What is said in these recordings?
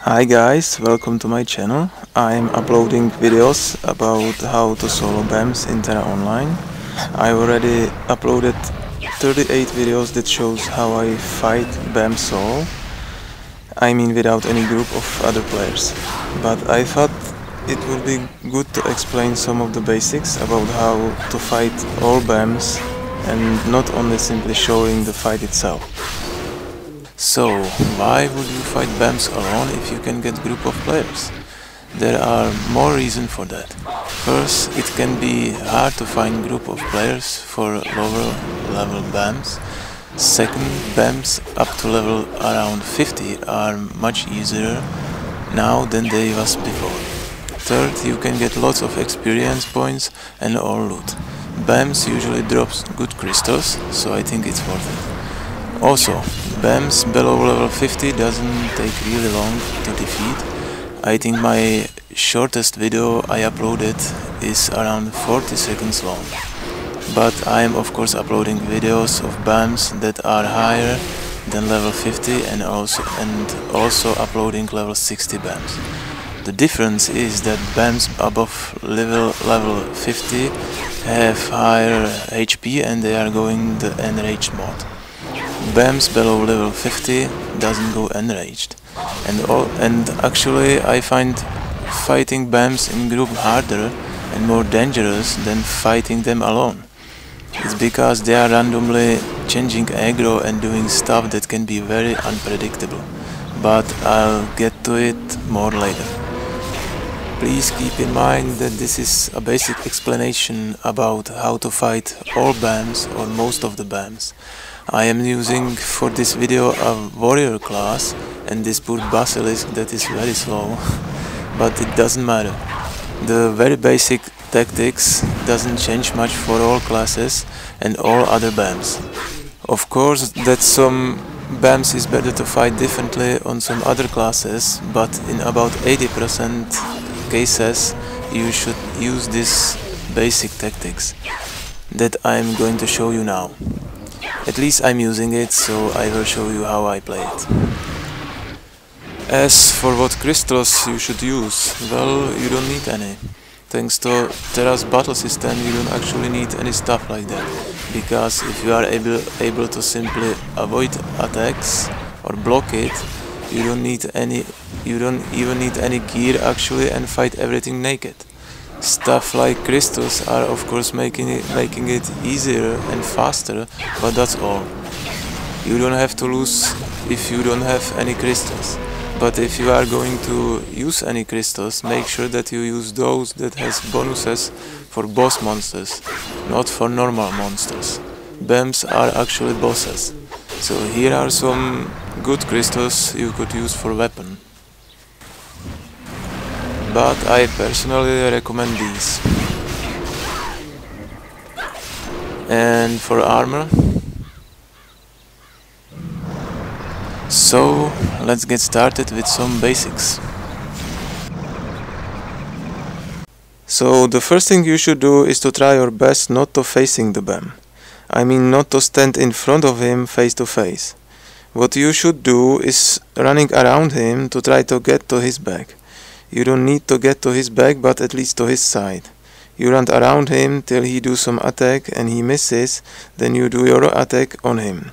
Hi guys, welcome to my channel. I'm uploading videos about how to solo BAMs in Tera Online. I already uploaded 38 videos that shows how I fight BAM solo. I mean without any group of other players. But I thought it would be good to explain some of the basics about how to fight all BAMs and not only simply showing the fight itself. So, why would you fight BAMs alone if you can get group of players? There are more reasons for that. First, it can be hard to find group of players for lower level BAMs. Second, BAMs up to level around 50 are much easier now than they was before. Third, you can get lots of experience points and all loot. BAMs usually drops good crystals, so I think it's worth it. Also, BAMs below level 50 doesn't take really long to defeat. I think my shortest video I uploaded is around 40 seconds long. But I am of course uploading videos of BAMs that are higher than level 50 and also uploading level 60 BAMs. The difference is that BAMs above level 50 have higher HP and they are going the enraged mode. BAMs below level 50 doesn't go enraged, and actually I find fighting BAMs in group harder and more dangerous than fighting them alone. It's because they are randomly changing aggro and doing stuff that can be very unpredictable, but I'll get to it more later. Please keep in mind that this is a basic explanation about how to fight all BAMs or most of the BAMs. I am using for this video a warrior class and this poor Basilisk that is very slow, but it doesn't matter. The very basic tactics doesn't change much for all classes and all other BAMs. Of course that some BAMs is better to fight differently on some other classes, but in about 80% cases you should use these basic tactics that I'm going to show you now. At least I'm using it, so I will show you how I play it. As for what crystals you should use, well, you don't need any. Thanks to Tera's battle system, you don't actually need any stuff like that, because if you are able to simply avoid attacks or block it, you don't even need any gear actually and fight everything naked. Stuff like crystals are of course making it easier and faster, but that's all. You don't have to lose if you don't have any crystals. But if you are going to use any crystals, make sure that you use those that has bonuses for boss monsters, not for normal monsters. BAMs are actually bosses. So here are some good crystals you could use for weapon. But I personally recommend these. And for armor. So let's get started with some basics. So the first thing you should do is to try your best not to facing the BAM. I mean not to stand in front of him face to face. What you should do is running around him to try to get to his back. You don't need to get to his back, but at least to his side. You run around him till he do some attack and he misses, then you do your attack on him.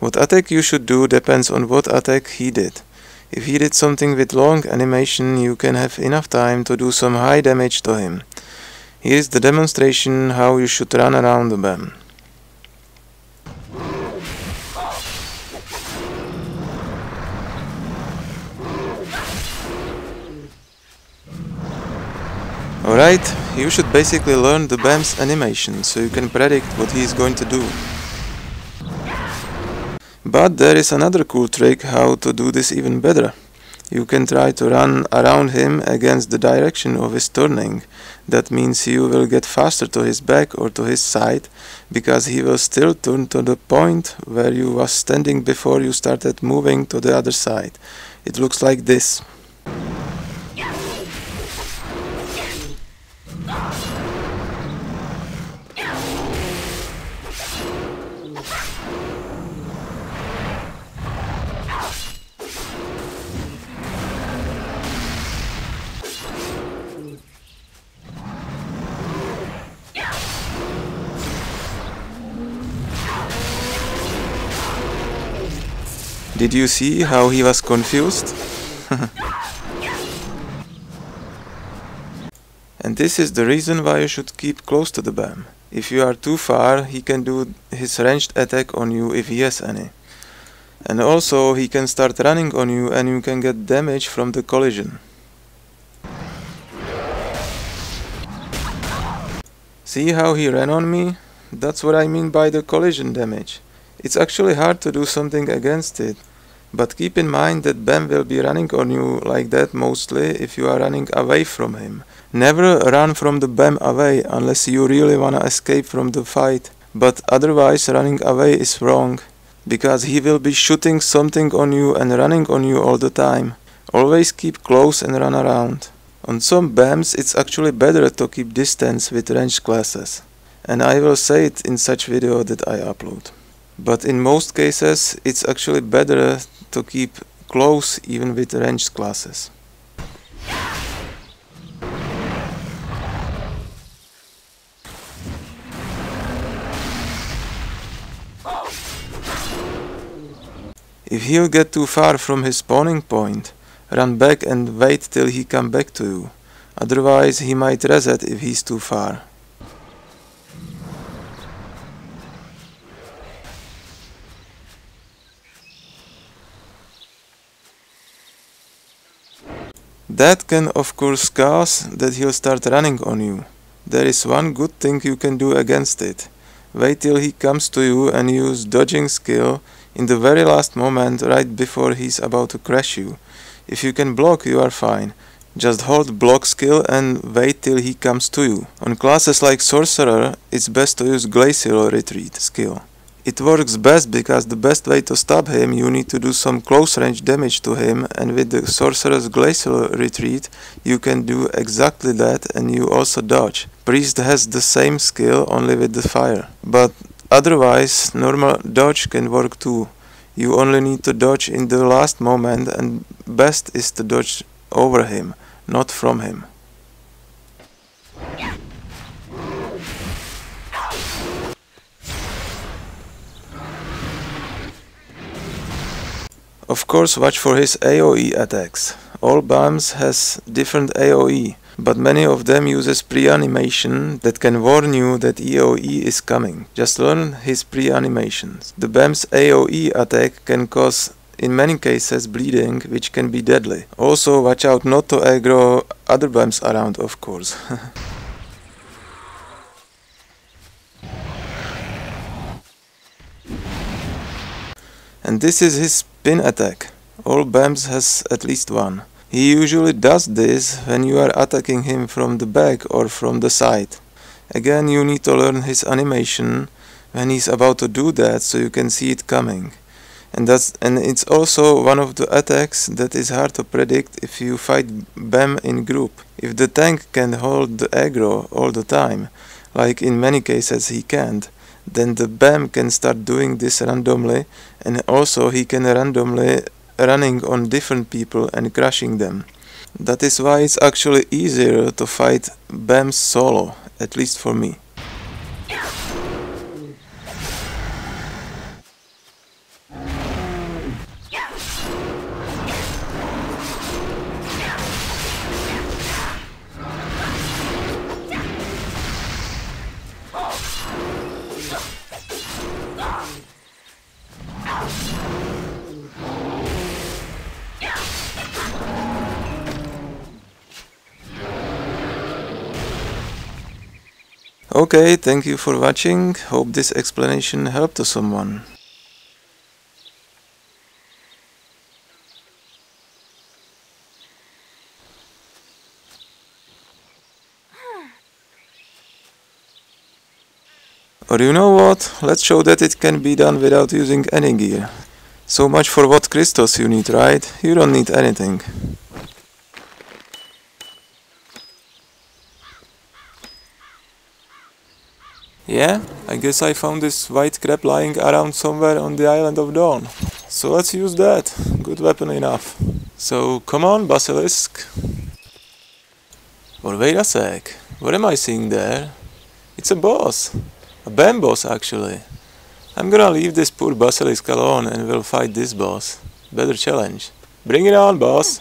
What attack you should do depends on what attack he did. If he did something with long animation, you can have enough time to do some high damage to him. Here is the demonstration how you should run around the BAM. Alright, you should basically learn the BAM's animation, so you can predict what he is going to do. But there is another cool trick how to do this even better. You can try to run around him against the direction of his turning. That means you will get faster to his back or to his side, because he will still turn to the point where you was standing before you started moving to the other side. It looks like this. Did you see how he was confused? And this is the reason why you should keep close to the BAM. If you are too far, he can do his ranged attack on you if he has any. And also he can start running on you and you can get damage from the collision. See how he ran on me? That's what I mean by the collision damage. It's actually hard to do something against it. But keep in mind that BAM will be running on you like that mostly if you are running away from him. Never run from the BAM away unless you really wanna escape from the fight. But otherwise running away is wrong, because he will be shooting something on you and running on you all the time. Always keep close and run around. On some BAMs it's actually better to keep distance with ranged classes. And I will say it in such video that I upload. But in most cases it's actually better to keep close even with ranged classes. If he'll get too far from his spawning point, run back and wait till he come back to you. Otherwise he might reset if he's too far. That can of course cause that he'll start running on you. There is one good thing you can do against it. Wait till he comes to you and use dodging skill in the very last moment right before he's about to crash you. If you can block, you are fine. Just hold block skill and wait till he comes to you. On classes like Sorcerer, it's best to use Glacial Retreat skill. It works best because the best way to stop him, you need to do some close range damage to him, and with the Sorcerer's Glacial Retreat you can do exactly that and you also dodge. Priest has the same skill, only with the fire. But otherwise normal dodge can work too. You only need to dodge in the last moment, and best is to dodge over him, not from him. Of course, watch for his AoE attacks. All BAMs has different AoE, but many of them uses pre-animation that can warn you that AoE is coming. Just learn his pre-animations. The BAM's AoE attack can cause, in many cases, bleeding, which can be deadly. Also, watch out not to aggro other BAMs around, of course. And this is his spin attack. All BAMs has at least one. He usually does this when you are attacking him from the back or from the side. Again, you need to learn his animation when he's about to do that so you can see it coming. And it's also one of the attacks that is hard to predict if you fight BAM in group. If the tank can hold the aggro all the time, like in many cases he can't, then the BAM can start doing this randomly, and also he can randomly running on different people and crushing them. That is why it's actually easier to fight BAMs solo, at least for me. Okay, thank you for watching. Hope this explanation helped to someone. Or you know what? Let's show that it can be done without using any gear. So much for what Christos you need, right? You don't need anything. Yeah, I guess I found this white crab lying around somewhere on the island of Dawn. So let's use that. Good weapon enough. So come on, Basilisk. Or wait a sec. What am I seeing there? It's a boss. A BAM boss actually. I'm gonna leave this poor Basilisk alone and we'll fight this boss. Better challenge. Bring it on, boss!